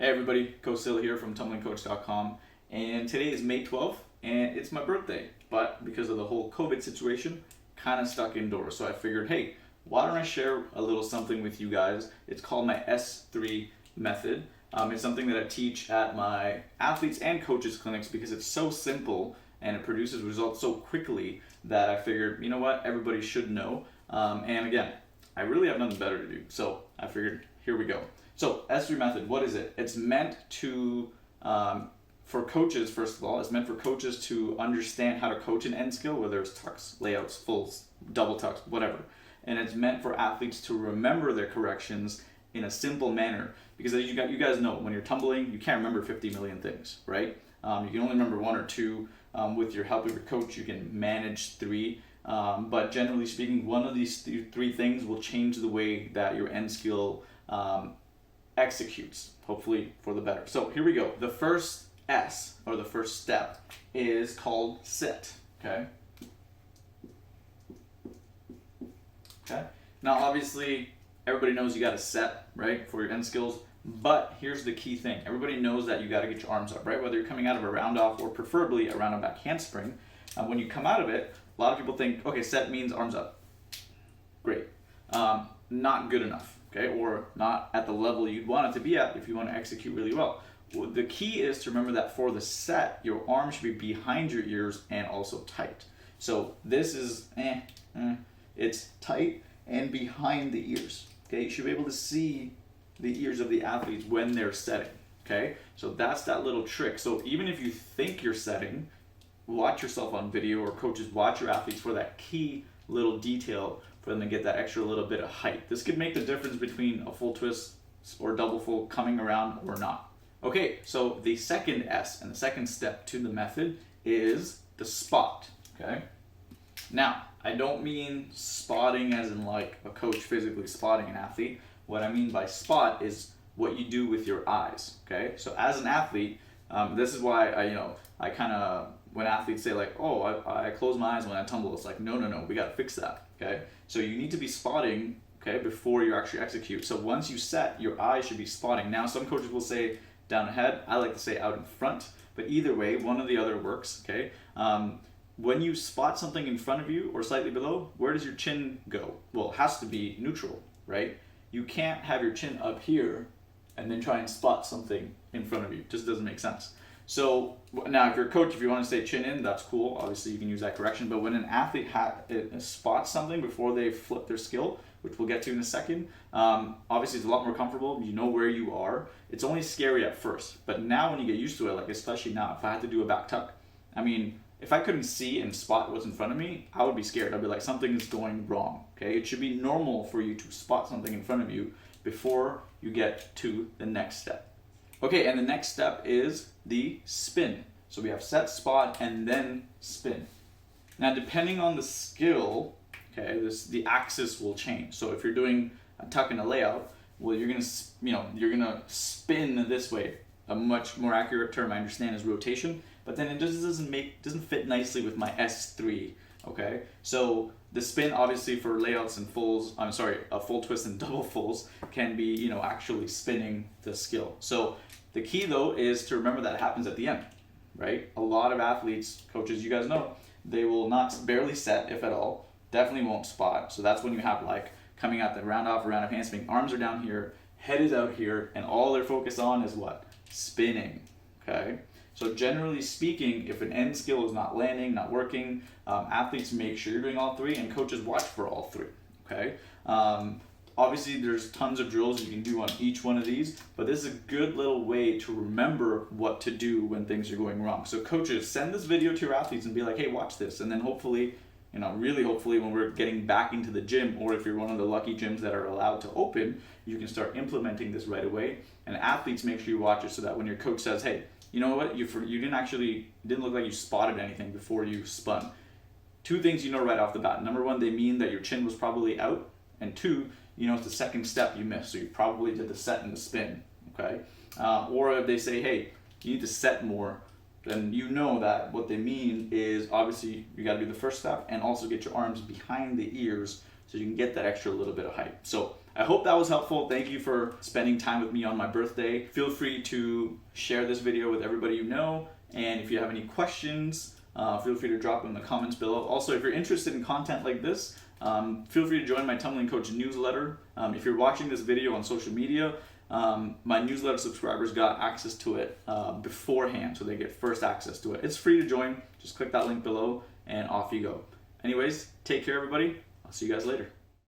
Hey everybody, Coach Sil here from tumblingcoach.com, and today is May 12th and it's my birthday, but because of the whole COVID situation, kind of stuck indoors. So I figured, hey, why don't I share a little something with you guys? It's called my S3 method. It's something that I teach at my athletes and coaches clinics because it's so simple and it produces results so quickly that I figured, you know what, everybody should know. And again, I really have nothing better to do, so I figured, here we go. So S3 method, what is it? It's meant to, for coaches, first of all, it's meant for coaches to understand how to coach an end skill, whether it's tucks, layouts, fulls, double tucks, whatever. And it's meant for athletes to remember their corrections in a simple manner. Because as you guys know, when you're tumbling, you can't remember 50 million things, right? You can only remember one or two. With your help of your coach, you can manage three. But generally speaking, one of these three things will change the way that your end skill executes, hopefully for the better. So here we go. The first S, or the first step, is called sit. Okay. Now obviously everybody knows you got to set, right, for your end skills, but here's the key thing. Everybody knows that you got to get your arms up, right? Whether you're coming out of a round off or preferably a round and back handspring, when you come out of it, a lot of people think, okay, set means arms up. Great. Not good enough. Okay, or not at the level you'd want it to be at if you want to execute really well. The key is to remember that for the set, your arms should be behind your ears and also tight. So this is, it's tight and behind the ears. Okay, you should be able to see the ears of the athletes when they're setting. Okay, so that's that little trick. So even if you think you're setting, watch yourself on video, or coaches watch your athletes for that key little detail for them to get that extra little bit of height. This could make the difference between a full twist or double full coming around or not. Okay, so the second S and the second step to the method is the spot. Okay. Now, I don't mean spotting as in like a coach physically spotting an athlete. What I mean by spot is what you do with your eyes. Okay, so as an athlete, this is why I kind of, when athletes say like, oh, I close my eyes when I tumble, it's like, no, we got to fix that. Okay, so you need to be spotting, okay, before you actually execute. So once you set, your eyes should be spotting. Now, some coaches will say down ahead. I like to say out in front, but either way, one or the other works. Okay, when you spot something in front of you or slightly below, where does your chin go? Well, it has to be neutral, right? You can't have your chin up here and then try and spot something in front of you. It just doesn't make sense. So now if you're a coach, if you want to say chin in, that's cool. Obviously you can use that correction, but when an athlete spots something before they flip their skill, which we'll get to in a second, obviously it's a lot more comfortable. You know where you are. It's only scary at first, but now when you get used to it, like especially now, if I had to do a back tuck, I mean, if I couldn't see and spot what's in front of me, I would be scared. I'd be like, something is going wrong. Okay, it should be normal for you to spot something in front of you before you get to the next step. Okay, and the next step is the spin. So we have set, spot, and then spin. Now, depending on the skill, okay, the axis will change. So if you're doing a tuck and a layout, well, you're gonna spin this way. A much more accurate term I understand is rotation, but then it just doesn't fit nicely with my S3. Okay, so the spin obviously for layouts and fulls, a full twist and double fulls can be, actually spinning the skill. So the key though is to remember that it happens at the end, right? A lot of athletes, coaches, you guys know, they will barely set, if at all, definitely won't spot. So that's when you have like coming out the round off handspring, arms are down here, head is out here, and all they're focused on is what? Spinning, okay? So generally speaking, if an end skill is not landing, not working, athletes make sure you're doing all three, and coaches watch for all three, okay? Obviously, there's tons of drills you can do on each one of these, but this is a good little way to remember what to do when things are going wrong. So coaches, send this video to your athletes and be like, hey, watch this. And then hopefully, really hopefully when we're getting back into the gym, or if you're one of the lucky gyms that are allowed to open, you can start implementing this right away. And athletes, make sure you watch it so that when your coach says, hey, you know what, you didn't look like you spotted anything before you spun. Two things you know right off the bat. Number one, they mean that your chin was probably out. And two, it's the second step you missed, so you probably did the set and the spin, okay? Or if they say, hey, you need to set more, then you know that what they mean is obviously you got to do the first step and also get your arms behind the ears so you can get that extra little bit of height. So I hope that was helpful. Thank you for spending time with me on my birthday. Feel free to share this video with everybody you know. And if you have any questions, feel free to drop them in the comments below. Also, if you're interested in content like this, feel free to join my Tumbling Coach newsletter. If you're watching this video on social media, my newsletter subscribers got access to it beforehand, so they get first access to it. It's free to join. Just click that link below and off you go. Anyways, take care everybody. I'll see you guys later.